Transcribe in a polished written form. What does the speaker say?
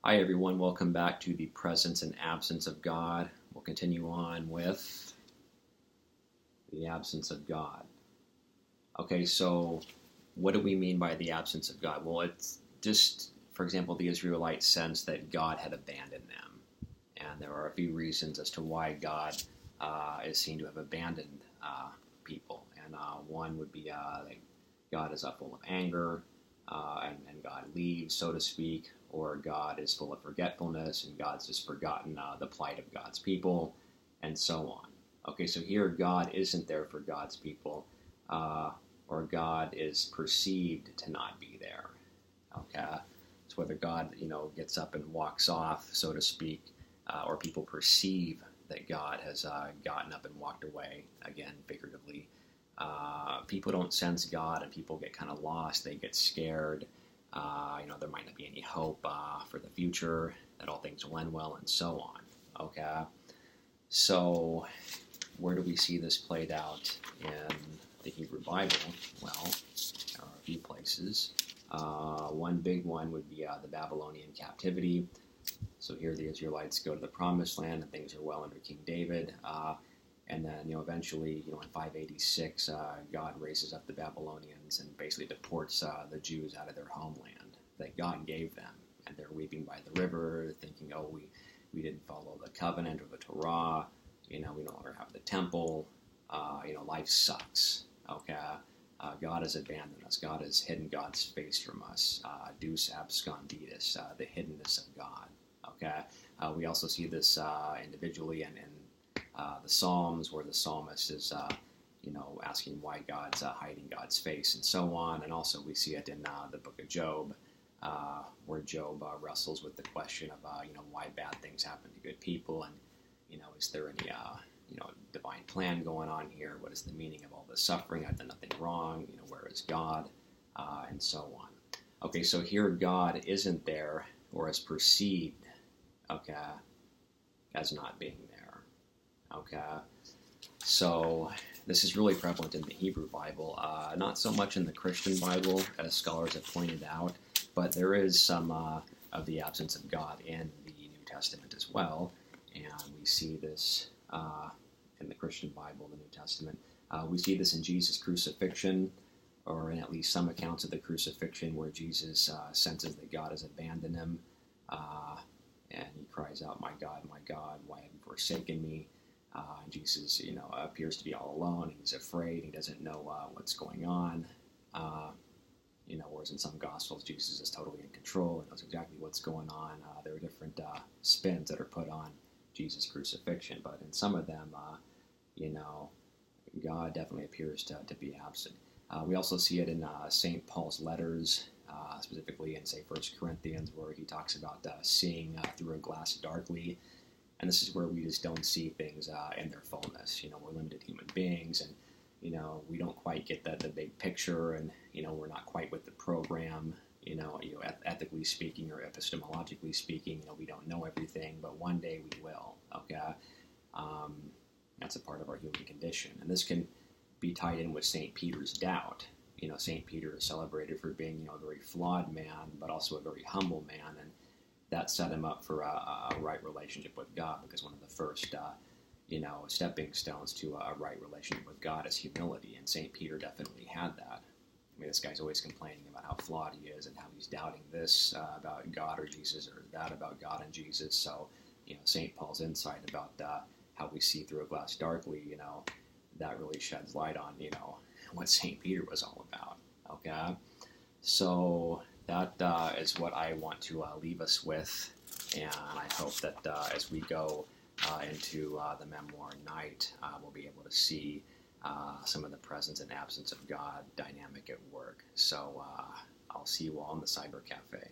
Hi everyone, welcome back to the presence and absence of God. We'll continue on with the absence of God. Okay, so what do we mean by the absence of God? Well, it's just, for example, the Israelites sense that God had abandoned them. And there are a few reasons as to why God is seen to have abandoned people. And one would be that God is full of anger, and God leaves, so to speak, or God is full of forgetfulness and God's just forgotten the plight of God's people, and so on. Okay, so here God isn't there for God's people, or God is perceived to not be there. Okay, it's whether God, gets up and walks off, so to speak, or people perceive that God has gotten up and walked away, again, figuratively. People don't sense God, and people get kind of lost. They get scared. There might not be any hope for the future, that all things will end well, and so on. Okay? So, where do we see this played out in the Hebrew Bible? Well, there are a few places. One big one would be the Babylonian captivity. So here the Israelites go to the Promised Land, and things are well under King David. And then, eventually, in 586, God raises up the Babylonians and basically deports the Jews out of their homeland that God gave them. And they're weeping by the river, thinking, oh, we didn't follow the covenant or the Torah. We no longer have the temple. Life sucks. Okay? God has abandoned us. God has hidden God's face from us. Deus absconditus, the hiddenness of God. Okay? We also see this individually and the Psalms, where the psalmist is, asking why God's hiding God's face, and so on. And also we see it in the book of Job, where Job wrestles with the question of, why bad things happen to good people, and, is there any, divine plan going on here? What is the meaning of all this suffering? I've done nothing wrong. Where is God? And so on. Okay, so here God isn't there, or is perceived, okay, as not being there. Okay, so this is really prevalent in the Hebrew Bible, not so much in the Christian Bible, as scholars have pointed out, but there is some of the absence of God in the New Testament as well, and we see this in the Christian Bible, the New Testament. We see this in Jesus' crucifixion, or in at least some accounts of the crucifixion, where Jesus senses that God has abandoned him, and he cries out, my God, why have you forsaken me? And Jesus, appears to be all alone. He's afraid. He doesn't know what's going on. Whereas in some Gospels, Jesus is totally in control and knows exactly what's going on. There are different spins that are put on Jesus' crucifixion, but in some of them, God definitely appears to be absent. We also see it in St. Paul's letters, specifically in, say, 1 Corinthians, where he talks about seeing through a glass darkly. And this is where we just don't see things in their fullness. We're limited human beings, and, we don't quite get the big picture, and, we're not quite with the program, ethically speaking or epistemologically speaking, we don't know everything, but one day we will, okay? That's a part of our human condition. And this can be tied in with St. Peter's doubt. St. Peter is celebrated for being, a very flawed man, but also a very humble man, and that set him up for a right relationship with God, because one of the first, stepping stones to a right relationship with God is humility, and St. Peter definitely had that. I mean, this guy's always complaining about how flawed he is and how he's doubting this about God or Jesus, or that about God and Jesus. So, St. Paul's insight about how we see through a glass darkly, that really sheds light on, what St. Peter was all about, okay? So that is what I want to leave us with, and I hope that as we go into the memoir night, we'll be able to see some of the presence and absence of God dynamic at work. So I'll see you all in the Cyber Cafe.